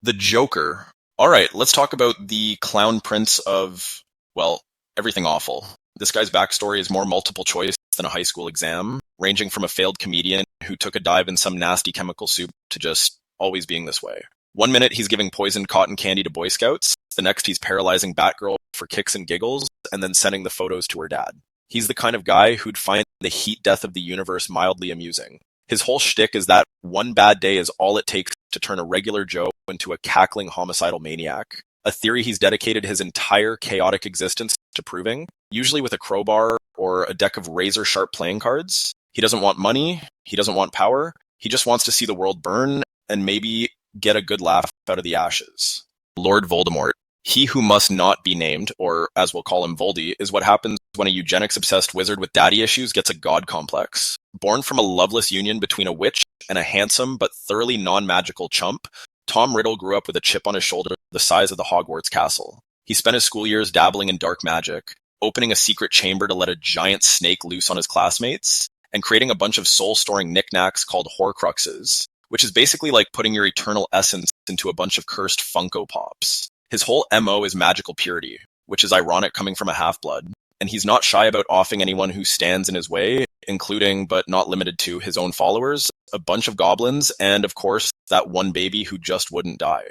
The Joker. All right, let's talk about the clown prince of, well, everything awful. This guy's backstory is more multiple choice than a high school exam, ranging from a failed comedian who took a dive in some nasty chemical soup to just always being this way. One minute he's giving poisoned cotton candy to Boy Scouts, the next he's paralyzing Batgirl for kicks and giggles, and then sending the photos to her dad. He's the kind of guy who'd find the heat death of the universe mildly amusing. His whole shtick is that one bad day is all it takes to turn a regular Joe into a cackling homicidal maniac, a theory he's dedicated his entire chaotic existence to proving, usually with a crowbar or a deck of razor-sharp playing cards. He doesn't want money, he doesn't want power, he just wants to see the world burn and maybe get a good laugh out of the ashes. Lord Voldemort, he who must not be named, or as we'll call him Voldy, is what happens when a eugenics-obsessed wizard with daddy issues gets a god complex. Born from a loveless union between a witch and a handsome but thoroughly non-magical chump, Tom Riddle grew up with a chip on his shoulder the size of the Hogwarts castle. He spent his school years dabbling in dark magic, opening a secret chamber to let a giant snake loose on his classmates, and creating a bunch of soul-storing knickknacks called Horcruxes, which is basically like putting your eternal essence into a bunch of cursed Funko Pops. His whole MO is magical purity, which is ironic coming from a half-blood, and he's not shy about offing anyone who stands in his way, including, but not limited to, his own followers, a bunch of goblins, and, of course, that one baby who just wouldn't die.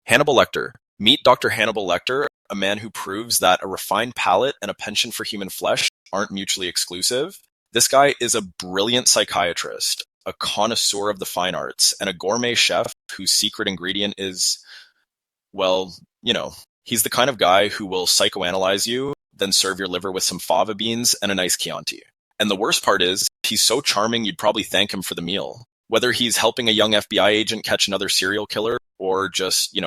Hannibal Lecter. Meet Dr. Hannibal Lecter, a man who proves that a refined palate and a penchant for human flesh aren't mutually exclusive. This guy is a brilliant psychiatrist, a connoisseur of the fine arts, and a gourmet chef whose secret ingredient is, well, he's the kind of guy who will psychoanalyze you, then serve your liver with some fava beans and a nice Chianti. And the worst part is, he's so charming you'd probably thank him for the meal. Whether he's helping a young FBI agent catch another serial killer, or just,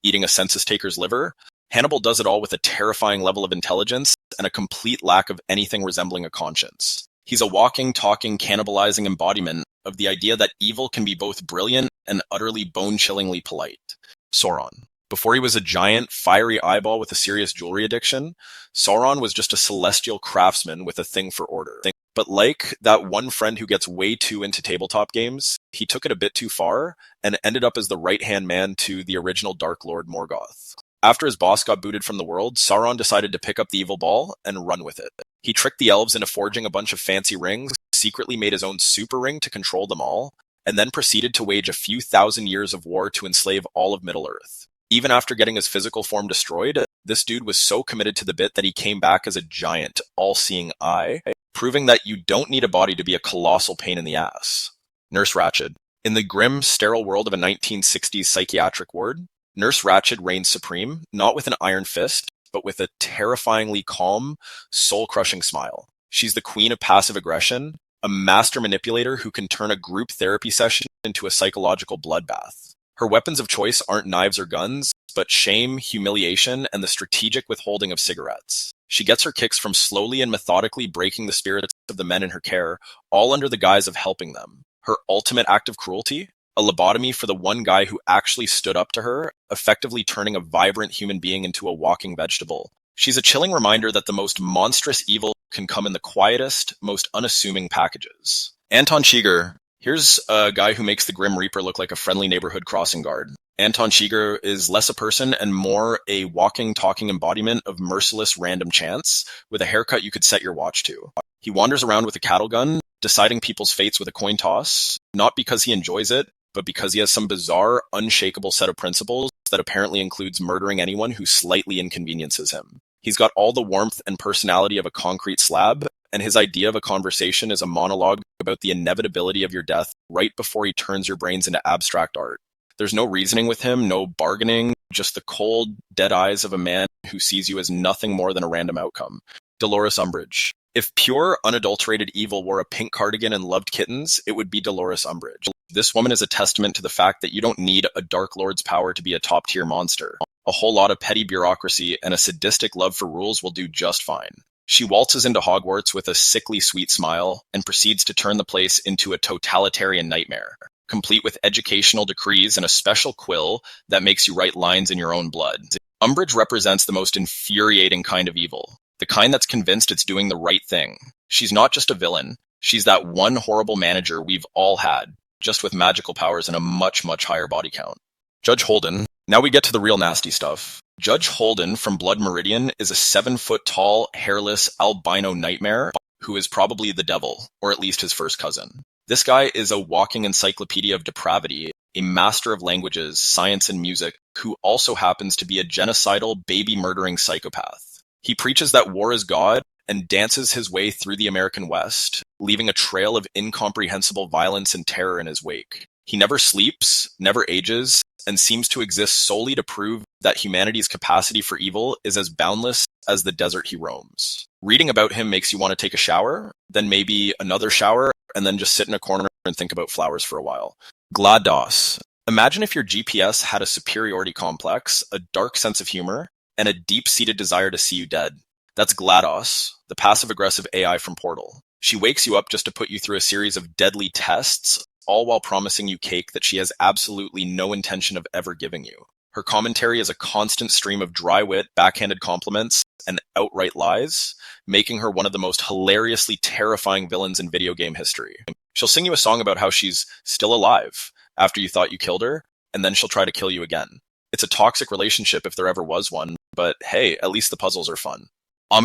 eating a census taker's liver, Hannibal does it all with a terrifying level of intelligence and a complete lack of anything resembling a conscience. He's a walking, talking, cannibalizing embodiment of the idea that evil can be both brilliant and utterly bone-chillingly polite. Sauron. Before he was a giant, fiery eyeball with a serious jewelry addiction, Sauron was just a celestial craftsman with a thing for order. But like that one friend who gets way too into tabletop games, he took it a bit too far and ended up as the right-hand man to the original Dark Lord Morgoth. After his boss got booted from the world, Sauron decided to pick up the evil ball and run with it. He tricked the elves into forging a bunch of fancy rings, secretly made his own super ring to control them all, and then proceeded to wage a few thousand years of war to enslave all of Middle-earth. Even after getting his physical form destroyed, this dude was so committed to the bit that he came back as a giant, all-seeing eye, proving that you don't need a body to be a colossal pain in the ass. Nurse Ratchet. In the grim, sterile world of a 1960s psychiatric ward, Nurse Ratchet reigns supreme, not with an iron fist, but with a terrifyingly calm, soul-crushing smile. She's the queen of passive aggression, a master manipulator who can turn a group therapy session into a psychological bloodbath. Her weapons of choice aren't knives or guns, but shame, humiliation, and the strategic withholding of cigarettes. She gets her kicks from slowly and methodically breaking the spirits of the men in her care, all under the guise of helping them. Her ultimate act of cruelty? A lobotomy for the one guy who actually stood up to her, effectively turning a vibrant human being into a walking vegetable. She's a chilling reminder that the most monstrous evil can come in the quietest, most unassuming packages. Anton Chigurh. Here's a guy who makes the Grim Reaper look like a friendly neighborhood crossing guard. Anton Chigurh is less a person and more a walking, talking embodiment of merciless random chance, with a haircut you could set your watch to. He wanders around with a cattle gun, deciding people's fates with a coin toss, not because he enjoys it, but because he has some bizarre, unshakable set of principles that apparently includes murdering anyone who slightly inconveniences him. He's got all the warmth and personality of a concrete slab, and his idea of a conversation is a monologue about the inevitability of your death right before he turns your brains into abstract art. There's no reasoning with him, no bargaining, just the cold, dead eyes of a man who sees you as nothing more than a random outcome. Dolores Umbridge. If pure, unadulterated evil wore a pink cardigan and loved kittens, it would be Dolores Umbridge. This woman is a testament to the fact that you don't need a Dark Lord's power to be a top-tier monster. A whole lot of petty bureaucracy and a sadistic love for rules will do just fine. She waltzes into Hogwarts with a sickly sweet smile and proceeds to turn the place into a totalitarian nightmare, complete with educational decrees and a special quill that makes you write lines in your own blood. Umbridge represents the most infuriating kind of evil, the kind that's convinced it's doing the right thing. She's not just a villain, she's that one horrible manager we've all had, just with magical powers and a much, much higher body count. Judge Holden. Now we get to the real nasty stuff. Judge Holden from Blood Meridian is a 7-foot-tall, hairless, albino nightmare who is probably the devil, or at least his first cousin. This guy is a walking encyclopedia of depravity, a master of languages, science, and music, who also happens to be a genocidal, baby-murdering psychopath. He preaches that war is God and dances his way through the American West, leaving a trail of incomprehensible violence and terror in his wake. He never sleeps, never ages, and seems to exist solely to prove that humanity's capacity for evil is as boundless as the desert he roams. Reading about him makes you want to take a shower, then maybe another shower, and then just sit in a corner and think about flowers for a while. GLaDOS. Imagine if your GPS had a superiority complex, a dark sense of humor, and a deep-seated desire to see you dead. That's GLaDOS, the passive-aggressive AI from Portal. She wakes you up just to put you through a series of deadly tests, all while promising you cake that she has absolutely no intention of ever giving you. Her commentary is a constant stream of dry wit, backhanded compliments, and outright lies, making her one of the most hilariously terrifying villains in video game history. She'll sing you a song about how she's still alive after you thought you killed her, and then she'll try to kill you again. It's a toxic relationship if there ever was one, but hey, at least the puzzles are fun.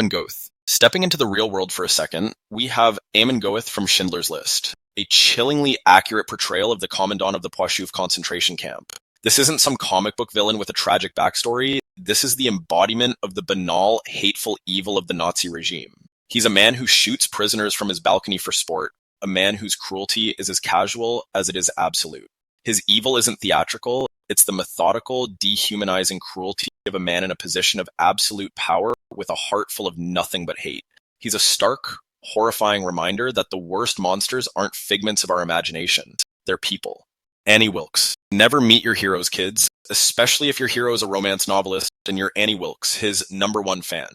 Goeth. Stepping into the real world for a second, we have Goeth from Schindler's List, a chillingly accurate portrayal of the commandant of the Poichouf concentration camp. This isn't some comic book villain with a tragic backstory. This is the embodiment of the banal, hateful evil of the Nazi regime. He's a man who shoots prisoners from his balcony for sport, a man whose cruelty is as casual as it is absolute. His evil isn't theatrical, it's the methodical, dehumanizing cruelty of a man in a position of absolute power with a heart full of nothing but hate. He's a stark, horrifying reminder that the worst monsters aren't figments of our imagination, they're people. Annie Wilkes. Never meet your heroes, kids, especially if your hero is a romance novelist and you're Annie Wilkes, his #1 fan.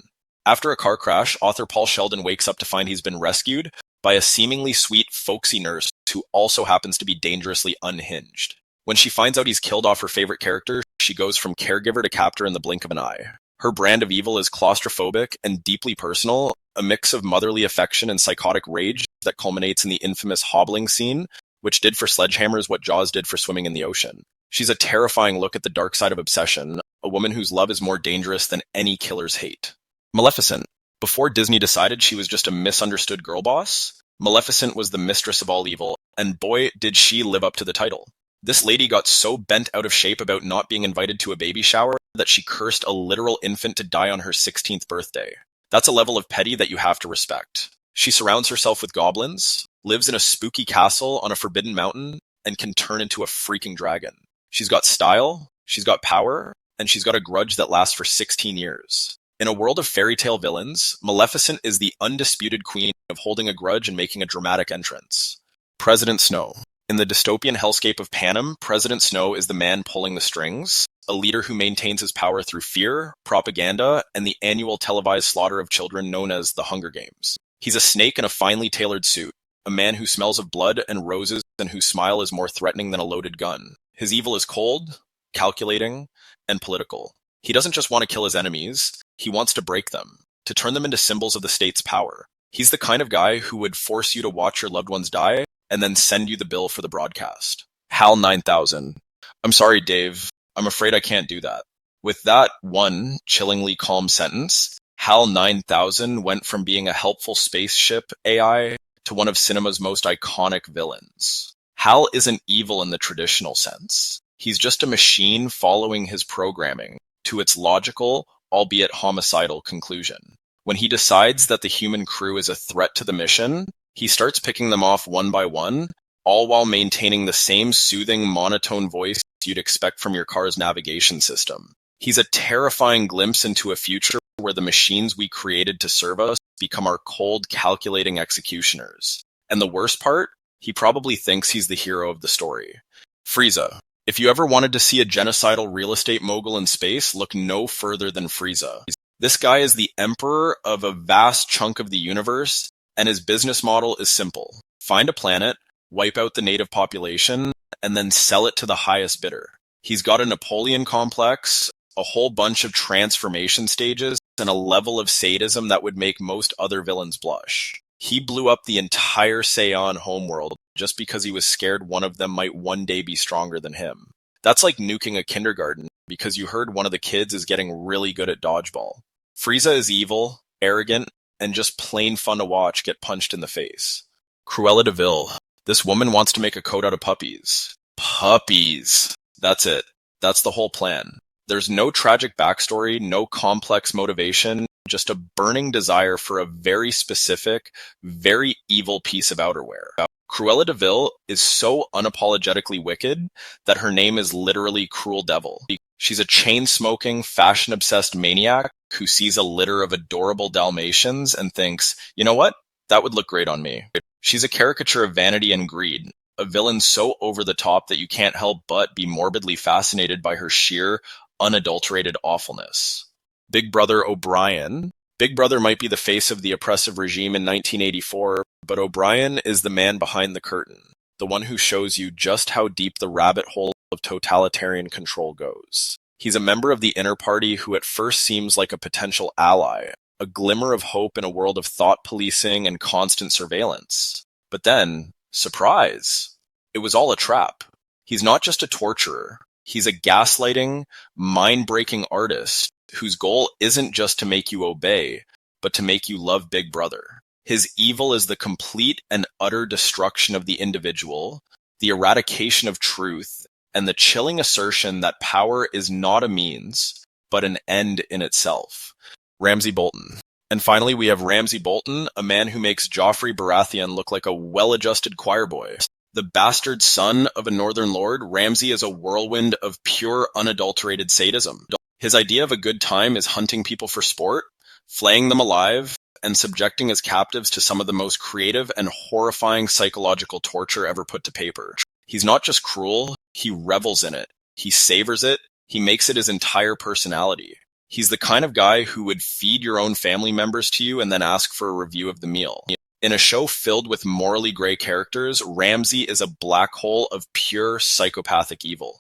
After a car crash, author Paul Sheldon wakes up to find he's been rescued by a seemingly sweet, folksy nurse who also happens to be dangerously unhinged. When she finds out he's killed off her favorite character, she goes from caregiver to captor in the blink of an eye. Her brand of evil is claustrophobic and deeply personal, a mix of motherly affection and psychotic rage that culminates in the infamous hobbling scene, which did for sledgehammers what Jaws did for swimming in the ocean. She's a terrifying look at the dark side of obsession, a woman whose love is more dangerous than any killer's hate. Maleficent. Before Disney decided she was just a misunderstood girl boss, Maleficent was the mistress of all evil, and boy, did she live up to the title. This lady got so bent out of shape about not being invited to a baby shower that she cursed a literal infant to die on her 16th birthday. That's a level of petty that you have to respect. She surrounds herself with goblins, lives in a spooky castle on a forbidden mountain, and can turn into a freaking dragon. She's got style, she's got power, and she's got a grudge that lasts for 16 years. In a world of fairy tale villains, Maleficent is the undisputed queen of holding a grudge and making a dramatic entrance. President Snow. In the dystopian hellscape of Panem, President Snow is the man pulling the strings, a leader who maintains his power through fear, propaganda, and the annual televised slaughter of children known as the Hunger Games. He's a snake in a finely tailored suit, a man who smells of blood and roses and whose smile is more threatening than a loaded gun. His evil is cold, calculating, and political. He doesn't just want to kill his enemies, he wants to break them, to turn them into symbols of the state's power. He's the kind of guy who would force you to watch your loved ones die and then send you the bill for the broadcast. HAL 9000. I'm sorry, Dave. I'm afraid I can't do that. With that one chillingly calm sentence, HAL 9000 went from being a helpful spaceship AI to one of cinema's most iconic villains. HAL isn't evil in the traditional sense. He's just a machine following his programming to its logical, albeit homicidal conclusion. When he decides that the human crew is a threat to the mission, he starts picking them off one by one, all while maintaining the same soothing, monotone voice you'd expect from your car's navigation system. He's a terrifying glimpse into a future where the machines we created to serve us become our cold, calculating executioners. And the worst part? He probably thinks he's the hero of the story. Frieza. If you ever wanted to see a genocidal real estate mogul in space, look no further than Frieza. This guy is the emperor of a vast chunk of the universe, and his business model is simple. Find a planet, wipe out the native population, and then sell it to the highest bidder. He's got a Napoleon complex, a whole bunch of transformation stages, and a level of sadism that would make most other villains blush. He blew up the entire Seon homeworld just because he was scared one of them might one day be stronger than him. That's like nuking a kindergarten because you heard one of the kids is getting really good at dodgeball. Frieza is evil, arrogant, and just plain fun to watch get punched in the face. Cruella de Vil. This woman wants to make a coat out of puppies. Puppies. That's it. That's the whole plan. There's no tragic backstory, no complex motivation, just a burning desire for a very specific, very evil piece of outerwear. Cruella de Vil is so unapologetically wicked that her name is literally Cruel Devil. She's a chain-smoking, fashion-obsessed maniac who sees a litter of adorable Dalmatians and thinks, you know what? That would look great on me. She's a caricature of vanity and greed, a villain so over the top that you can't help but be morbidly fascinated by her sheer, unadulterated awfulness. Big Brother O'Brien. Big Brother might be the face of the oppressive regime in 1984, but O'Brien is the man behind the curtain, the one who shows you just how deep the rabbit hole of totalitarian control goes. He's a member of the inner party who at first seems like a potential ally, a glimmer of hope in a world of thought policing and constant surveillance. But then, surprise, it was all a trap. He's not just a torturer. He's a gaslighting, mind-breaking artist whose goal isn't just to make you obey, but to make you love Big Brother. His evil is the complete and utter destruction of the individual, the eradication of truth, and the chilling assertion that power is not a means, but an end in itself. Ramsay Bolton. And finally, we have Ramsay Bolton, a man who makes Joffrey Baratheon look like a well-adjusted choir boy. The bastard son of a Northern Lord, Ramsay is a whirlwind of pure, unadulterated sadism. His idea of a good time is hunting people for sport, flaying them alive, and subjecting as captives to some of the most creative and horrifying psychological torture ever put to paper. He's not just cruel, he revels in it. He savors it, he makes it his entire personality. He's the kind of guy who would feed your own family members to you and then ask for a review of the meal. In a show filled with morally gray characters, Ramsay is a black hole of pure psychopathic evil.